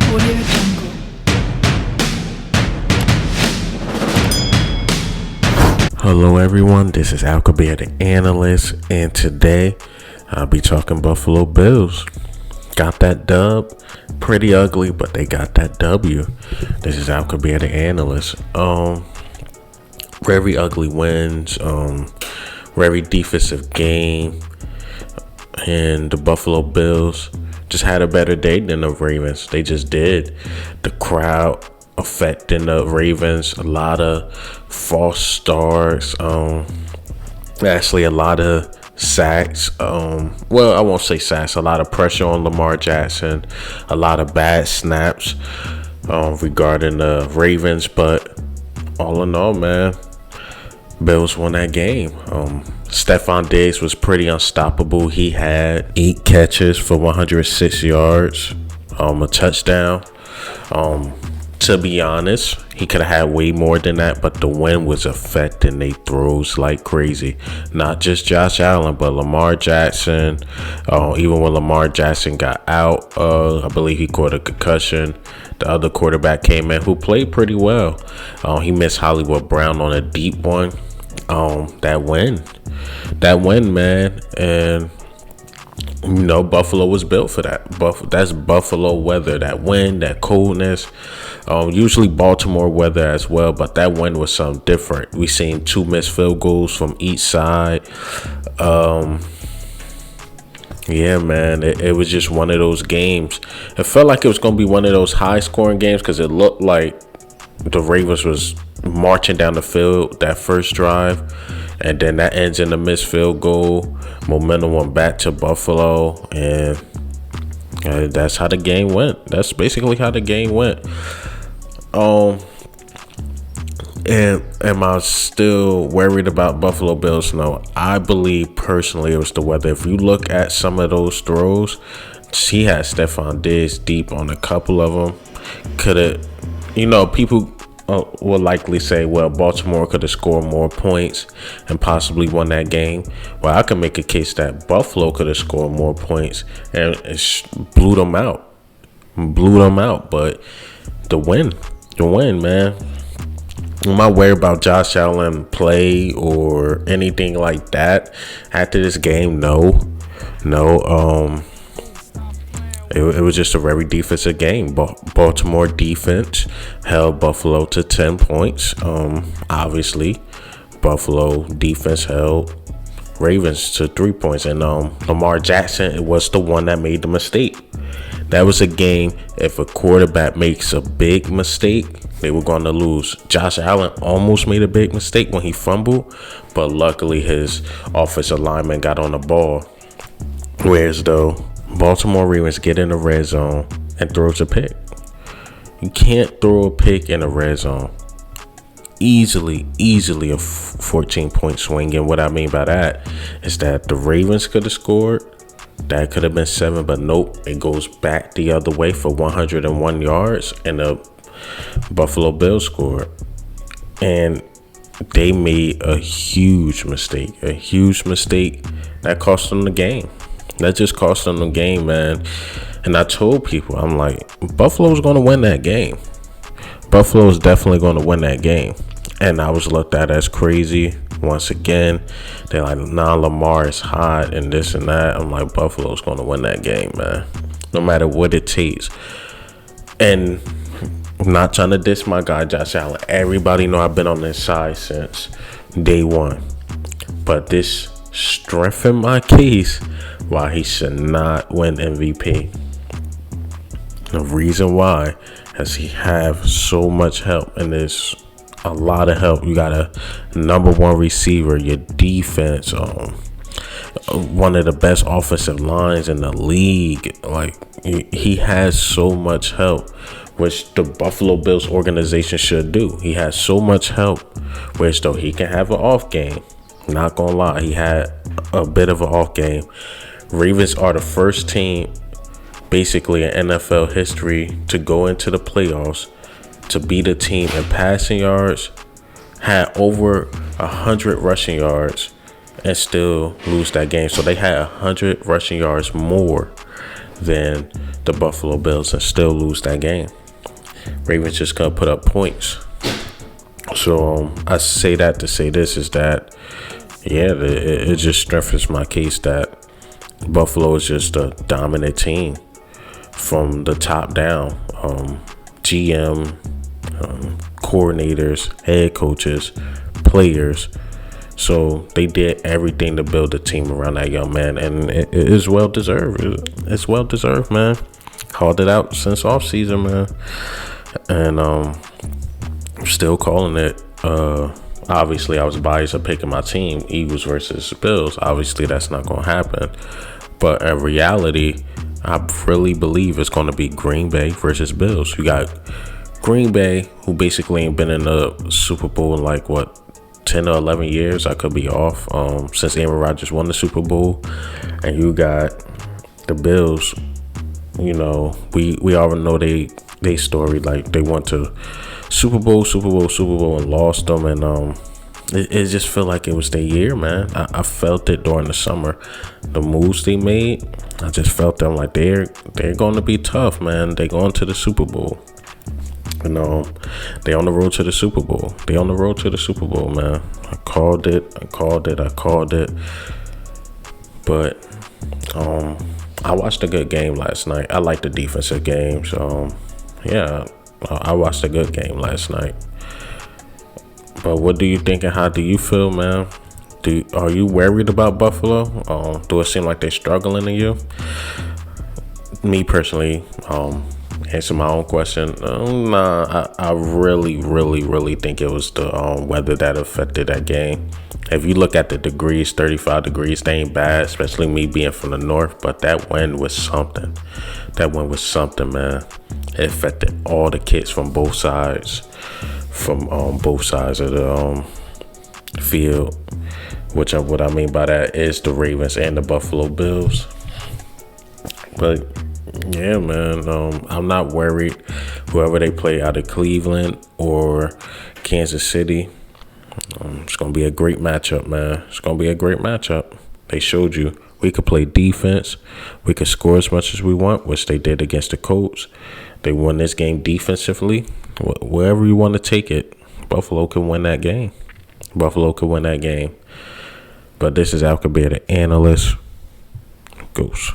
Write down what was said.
Audio Jungle. Hello everyone, this is Alcabir the Analyst, and today I'll be talking Buffalo Bills. Got that dub, pretty ugly, but they got that W. This is Alcabir the Analyst. Very ugly wins, very defensive game, and the Buffalo Bills just had a better day than the Ravens. They just did. The crowd affecting the Ravens, a lot of false starts, actually a lot of sacks, well, I won't say sacks, a lot of pressure on Lamar Jackson, a lot of bad snaps regarding the Ravens, but all in all, man, Bills won that game. Stephon Diggs was pretty unstoppable. He had 8 catches for 106 yards, a touchdown. To be honest, he could have had way more than that, but the wind was affecting they throws like crazy. Not just Josh Allen, but Lamar Jackson. Even when Lamar Jackson got out, I believe he caught a concussion. The other quarterback came in who played pretty well. He missed Hollywood Brown on a deep one. That win, man. And you know, Buffalo was built for that. That's Buffalo weather. That wind, that coldness. Usually Baltimore weather as well, but that wind was something different. We seen 2 missed field goals from each side. Yeah, man, it was just one of those games. It felt like it was going to be one of those high-scoring games because it looked like the Ravens was marching down the field that first drive, and then that ends in a missed field goal. Momentum went back to Buffalo, and that's how the game went. That's basically how the game went. And am I still worried about Buffalo Bills? No, I believe personally it was the weather. If you look at some of those throws, he had Stephon Diggs deep on a couple of them. Could have, people will likely say, well, Baltimore could have scored more points and possibly won that game. Well, I can make a case that Buffalo could have scored more points and blew them out. But the win, man. Am I worried about Josh Allen play or anything like that after this game? No. It was just a very defensive game. Baltimore defense held Buffalo to 10 points. Obviously, Buffalo defense held Ravens to 3 points. And Lamar Jackson was the one that made the mistake. That was a game, if a quarterback makes a big mistake, they were going to lose. Josh Allen almost made a big mistake when he fumbled, but luckily his offensive lineman got on the ball. Whereas though, Baltimore Ravens get in the red zone and throws a pick. You can't throw a pick in the red zone. Easily a 14-point swing. And what I mean by that is that the Ravens could have scored. That could have been 7, but nope. It goes back the other way for 101 yards, and the Buffalo Bills scored. And they made a huge mistake. That cost them the game. That just cost them the game, man. And I told people, I'm like, Buffalo's going to win that game. Buffalo's definitely going to win that game. And I was looked at as crazy. Once again, they're like, nah, Lamar is hot and this and that. I'm like, Buffalo's going to win that game, man. No matter what it takes. And I'm not trying to diss my guy, Josh Allen. Everybody know I've been on this side since day one. But this strengthened my case why he should not win MVP. The reason why is he have so much help, and there's a lot of help. You got a number 1 receiver, your defense, one of the best offensive lines in the league. Like, he has so much help, which the Buffalo Bills organization should do. He has so much help, which though he can have an off game. Not gonna lie, he had a bit of an off game. Ravens are the first team basically in NFL history to go into the playoffs to beat a team in passing yards, had over 100 rushing yards, and still lose that game. So they had 100 rushing yards more than the Buffalo Bills and still lose that game. Ravens just couldn't put up points. So I say that to say this is that, yeah, it just strengthens my case that Buffalo is just a dominant team from the top down. GM, coordinators, head coaches, players. So they did everything to build a team around that young man, and it is well deserved. It's well deserved, man. Called it out since off season, man, and I'm still calling it. Obviously, I was biased of picking my team, Eagles versus Bills. Obviously, that's not going to happen. But in reality, I really believe it's going to be Green Bay versus Bills. You got Green Bay, who basically ain't been in the Super Bowl in like, 10 or 11 years. I could be off, since Aaron Rodgers won the Super Bowl. And you got the Bills. You know, we already know they story. Like, they went to Super Bowl, and lost them. And it just felt like it was their year, man. I felt it during the summer. The moves they made, I just felt them like they're going to be tough, man. They going to the Super Bowl. You know, they on the road to the Super Bowl. They on the road to the Super Bowl, man. I called it. But I watched a good game last night. I like the defensive games. Yeah, I watched a good game last night. But what do you think and how do you feel, man? Are you worried about Buffalo? Do it seem like they're struggling to you? Me personally, answer my own question. Nah, I really think it was the weather that affected that game. If you look at the degrees, 35 degrees, they ain't bad, especially me being from the north. But that wind was something. Man. It affected all the kids from both sides, of the field. What I mean by that is the Ravens and the Buffalo Bills. But yeah, man, I'm not worried. Whoever they play out of Cleveland or Kansas City, it's going to be a great matchup, man. It's going to be a great matchup. They showed you we could play defense. We could score as much as we want, which they did against the Colts. They won this game defensively. Wherever you want to take it, Buffalo can win that game. But this is Alcabir, the analyst. Goose.